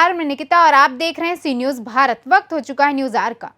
नमस्कार, मैं निकिता और आप देख रहे हैं सी न्यूज भारत। वक्त हो चुका है न्यूज आवर का।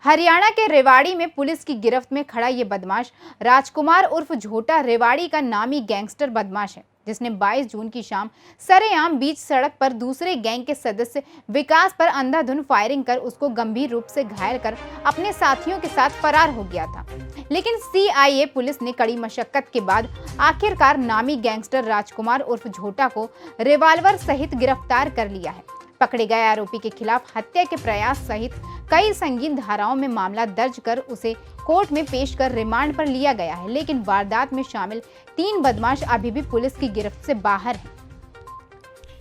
हरियाणा के रेवाड़ी में पुलिस की गिरफ्त में खड़ा ये बदमाश राजकुमार उर्फ झोटा रेवाड़ी का नामी गैंगस्टर बदमाश है, जिसने 22 जून की शाम सरेआम बीच सड़क पर दूसरे गैंग के सदस्य विकास पर अंधाधुंध फायरिंग कर उसको गंभीर रूप से घायल कर अपने साथियों के साथ फरार हो गया था। लेकिन सीआईए पुलिस ने कड़ी मशक्कत के बाद आखिरकार नामी गैंगस्टर राजकुमार उर्फ झोटा को रिवाल्वर सहित गिरफ्तार कर लिया है। पकड़े गए आरोपी के खिलाफ हत्या के प्रयास सहित कई संगीन धाराओं में मामला दर्ज कर उसे कोर्ट में पेश कर रिमांड पर लिया गया है। लेकिन वारदात में शामिल 3 बदमाश अभी भी पुलिस की गिरफ्त से बाहर हैं।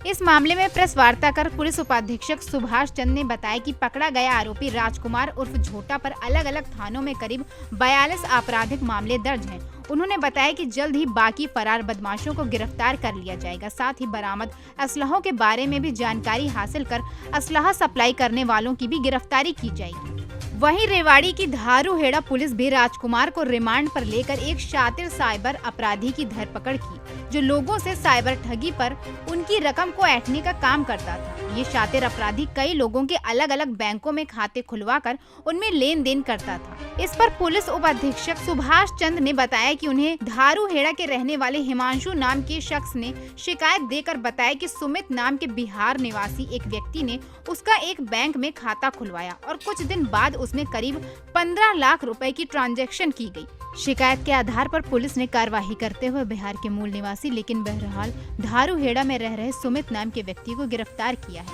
इस मामले में प्रेस वार्ता कर पुलिस उपाधीक्षक सुभाष चंद ने बताया कि पकड़ा गया आरोपी राजकुमार उर्फ झोटा पर अलग अलग थानों में करीब 42 आपराधिक मामले दर्ज हैं। उन्होंने बताया कि जल्द ही बाकी फरार बदमाशों को गिरफ्तार कर लिया जाएगा। साथ ही बरामद असलहों के बारे में भी जानकारी हासिल कर असलहा सप्लाई करने वालों की भी गिरफ्तारी की जाएगी। वहीं रेवाड़ी की धारूहेड़ा पुलिस भी राजकुमार को रिमांड पर लेकर एक शातिर साइबर अपराधी की धरपकड़ की, जो लोगों से साइबर ठगी पर उनकी रकम को ऐंठने का काम करता था। ये शातिर अपराधी कई लोगों के अलग अलग बैंकों में खाते खुलवाकर उनमें लेन देन करता था। इस पर पुलिस उपाधीक्षक सुभाष चंद ने बताया कि उन्हें धारूहेड़ा के रहने वाले हिमांशु नाम के शख्स ने शिकायत देकर बताया कि सुमित नाम के बिहार निवासी एक व्यक्ति ने उसका एक बैंक में खाता खुलवाया और कुछ दिन बाद उसमें करीब 15 लाख रुपए की ट्रांजैक्शन की गई। शिकायत के आधार पर पुलिस ने कार्रवाई करते हुए बिहार के मूल निवासी लेकिन बहरहाल धारूहेड़ा में रह रहे सुमित नाम के व्यक्ति को गिरफ्तार किया है।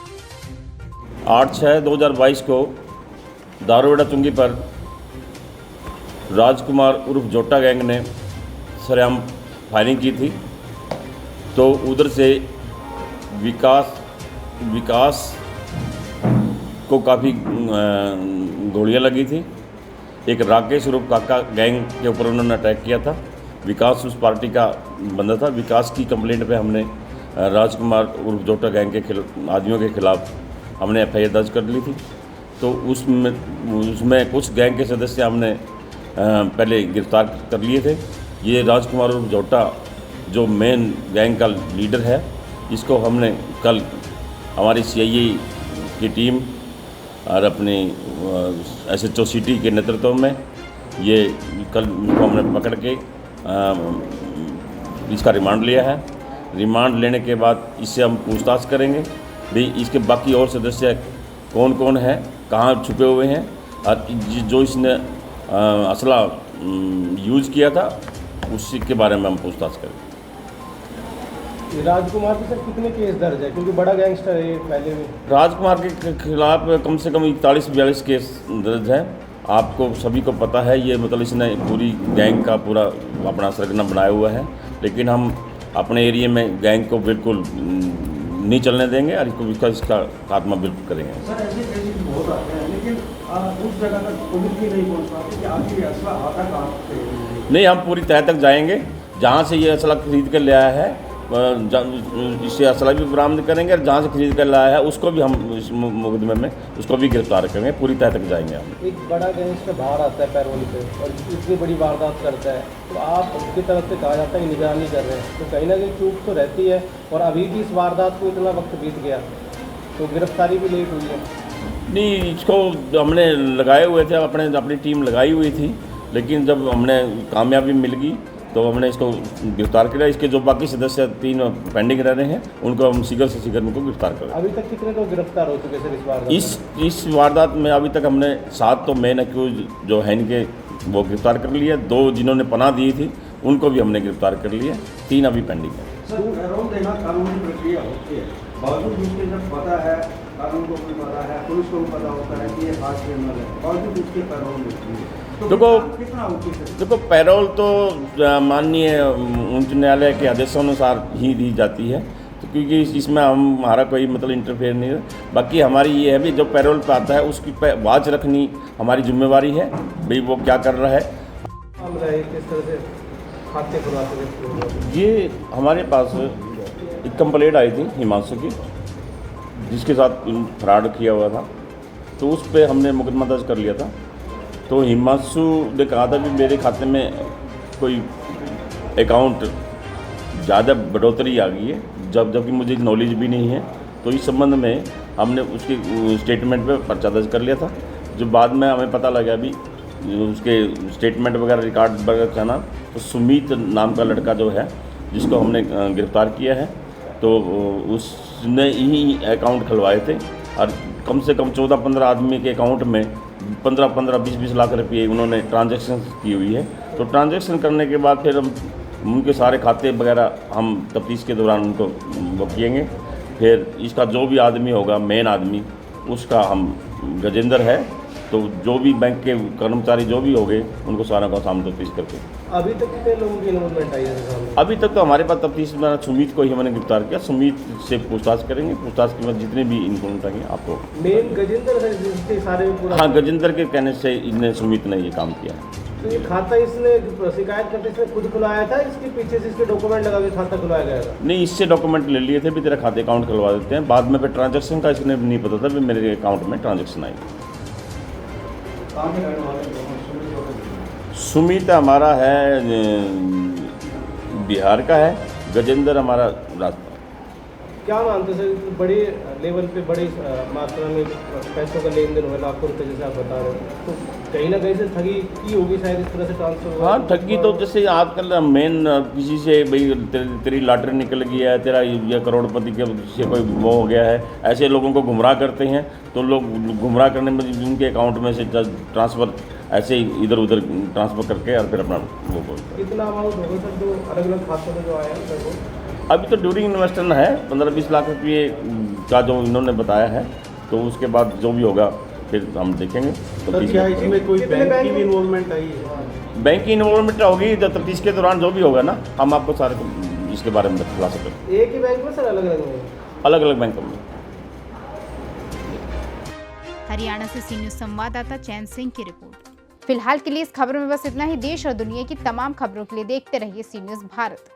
8/6/2022 को धारूहेड़ा चुंगी पर राजकुमार उर्फ झोटा गैंग ने सरेआम फायरिंग की थी, तो उधर से विकास को काफ़ी गोलियां लगी थी। एक राकेश उर्फ काका गैंग के ऊपर उन्होंने अटैक किया था। विकास उस पार्टी का बंदा था। विकास की कंप्लेंट पे हमने राजकुमार उर्फ झोटा गैंग के आदमियों के खिलाफ हमने एफआईआर दर्ज कर ली थी। तो उसमें कुछ गैंग के सदस्य हमने पहले गिरफ्तार कर लिए थे। ये राजकुमार उर्फ झोटा जो मेन गैंग का लीडर है, इसको हमने कल हमारी सीआईए की टीम और अपनी एसएचओ सिटी के नेतृत्व में ये कल इनको हमने पकड़ के इसका रिमांड लिया है। रिमांड लेने के बाद इससे हम पूछताछ करेंगे भाई इसके बाकी और सदस्य कौन कौन हैं, कहाँ छुपे हुए हैं और जो इसने असला यूज़ किया था उसी के बारे में हम पूछताछ करेंगे। राजकुमार पे सर कितने केस दर्ज है, क्योंकि बड़ा गैंगस्टर है पहले भी? राजकुमार के खिलाफ कम से कम 41-42 केस दर्ज हैं। आपको सभी को पता है, ये मतलब इसने पूरी गैंग का पूरा अपना सरगना बनाया हुआ है। लेकिन हम अपने एरिया में गैंग को बिल्कुल नहीं चलने देंगे और इसका खात्मा बिल्कुल करेंगे। सर ऐसे केसेस बहुत आते हैं, लेकिन उस जगह तक पुलिस भी नहीं पहुंच पाती कि आखिर ये असला आता कहाँ से? नहीं, हम पूरी तह तक जाएंगे। जहाँ से ये असला खरीद कर ले आया है इससे असला भी बरामद करेंगे और जहाँ से खरीद कर लाया है उसको भी हम इस मुकदमे में उसको भी गिरफ्तार करेंगे। पूरी तह तक जाएंगे हम। एक बड़ा गैंगस्टर बाहर आता है पैरोल पे और इतनी बड़ी वारदात करता है, तो आप उसकी तरफ से कहा जाता है कि निगरानी कर रहे हैं, तो कहीं ना कहीं चूक तो रहती है। और अभी भी इस वारदात को इतना वक्त बीत गया तो गिरफ्तारी भी लेट हुई है। नहीं, इसको हमने लगाए हुए थे, अपनी टीम लगाई हुई थी, लेकिन जब हमने कामयाबी मिल गई तो हमने इसको गिरफ्तार किया। इसके जो बाकी सदस्य 3 पेंडिंग रह रहे हैं उनको हम शीघ्र से शीघ्र उनको गिरफ्तार करें। अभी तक कितने लोग गिरफ्तार हो चुके सर इस वारदात? इस वारदात में अभी तक हमने 7 तो मेन अक्यूज जो है इनके वो गिरफ्तार कर लिए। 2 जिन्होंने पनाह दी थी उनको भी हमने गिरफ्तार कर लिए। 3 अभी पेंडिंग है। सर, पैरोल देना कानूनी प्रक्रिया होती है, बावजूद उसके जब पता है, कानून को भी पता है, पुलिस को भी पता होता है कि ये हार्ड क्रिमिनल है, बावजूद उसके पैरोल मिलती है, तो कितना उचित है? देखो, पैरोल तो माननीय उच्च न्यायालय के आदेशानुसार ही दी जाती है, तो क्योंकि इसमें हमारा कोई मतलब इंटरफेयर नहीं है। बाकी हमारी ये है भी जो पैरोल पे आता है उसकी वाच रखनी हमारी जिम्मेवारी है, भाई वो क्या कर रहा है। किस तरह से खाते खुलवाते? ये हमारे पास एक कंप्लेंट आई थी हिमांशु की, जिसके साथ फ्रॉड किया हुआ था, तो उस पर हमने मुकदमा दर्ज कर लिया था। तो हिमांशु ने कहा था कि मेरे खाते में कोई अकाउंट ज़्यादा बढ़ोतरी आ गई है, जबकि मुझे नॉलेज भी नहीं है। तो इस संबंध में हमने उसकी स्टेटमेंट पे पर्चा दर्ज कर लिया था। जो बाद में हमें पता लगा अभी उसके स्टेटमेंट वगैरह रिकॉर्ड वगैरह जाना, तो सुमित नाम का लड़का जो है जिसको हमने गिरफ्तार किया है, तो उसने ही अकाउंट खुलवाए थे और कम से कम 14-15 आदमी के अकाउंट में 15-15, 20-20 लाख रुपये उन्होंने ट्रांजैक्शन की हुई है। तो ट्रांजैक्शन करने के बाद फिर हम उनके सारे खाते वगैरह हम तफ्तीश के दौरान उनको वो किएंगे। फिर इसका जो भी आदमी होगा, मेन आदमी, उसका हम गजेंद्र है, तो जो भी बैंक के कर्मचारी जो भी होंगे उनको सारा का सामने तफ्तीश करके। अभी तक कितने लोगों की इन्वॉल्वमेंट आई है सामने? अभी तक तो हमारे पास तफ्तीश में सुमित को ही हमने गिरफ्तार किया। सुमित से पूछताछ करेंगे, पूछताछ के बाद जितने भी इन्फॉर्मेंट आएंगे आपको। मेन गजेंद्र है जिसके सारे पूरा। हाँ, गजेंद्र के कहने से इन्हें सुमित ने ये काम किया है। तो ये खाता इसने शिकायत करते इसने खुद खुलवाया था, इसके पीछे से इसके डॉक्यूमेंट लगा के खाता खुलवाया गया था? नहीं, इससे डॉक्यूमेंट ले लिए थे भी तेरा खाते अकाउंट खुलवा देते हैं। बाद में फिर ट्रांजैक्शन का इसने नहीं पता था भी मेरे अकाउंट में ट्रांजैक्शन आई। कहाँ के रहने वाले दोनों सुमित और सुमित हमारा है बिहार का है, गजेंद्र हमारा राजस्थान। क्या मानते हैं सर, बड़े लेवल पे बड़ी मात्रा में पैसों का लेन देन हुआ, लाखों रुपए जैसे आप बता रहे हैं, तो कहीं ना कहीं से ठगी की होगी शायद, इस तरह से ट्रांसफर हुआ? हाँ, ठगी तो जैसे आजकल मेन किसी से भाई तेरी लॉटरी निकल गई है, तेरा ये करोड़पति के से कोई वो हो गया है, ऐसे लोगों को गुमराह करते हैं। तो लोग गुमराह करने में उनके अकाउंट में से ट्रांसफ़र ऐसे ही इधर उधर ट्रांसफ़र करके और फिर अपना वो बोलते हैं। कितना अमाउंट होगा सर जो अलग अलग खातों में जो आया है सर वो? अभी तो ड्यूरिंग इन्वेस्टर है 15-20 लाख रुपये का जो इन्होंने बताया है, तो उसके बाद जो भी होगा फिर हम देखेंगे। तो क्या इसमें कोई कितने बैंक की बैंक भी इन्वॉल्वमेंट आई है? बैंक की इन्वॉल्वमेंट होगी तो तफ्तीश के दौरान जो भी होगा ना, हम आपको सारे इसके बारे में बता सकते हैं। एक ही बैंक में सर अलग अलग में? अलग अलग बैंकों में। हरियाणा से सी न्यूज संवाददाता चैन सिंह की रिपोर्ट। फिलहाल के लिए इस खबर में बस इतना ही। देश और दुनिया की तमाम खबरों के लिए देखते रहिए सी न्यूज भारत।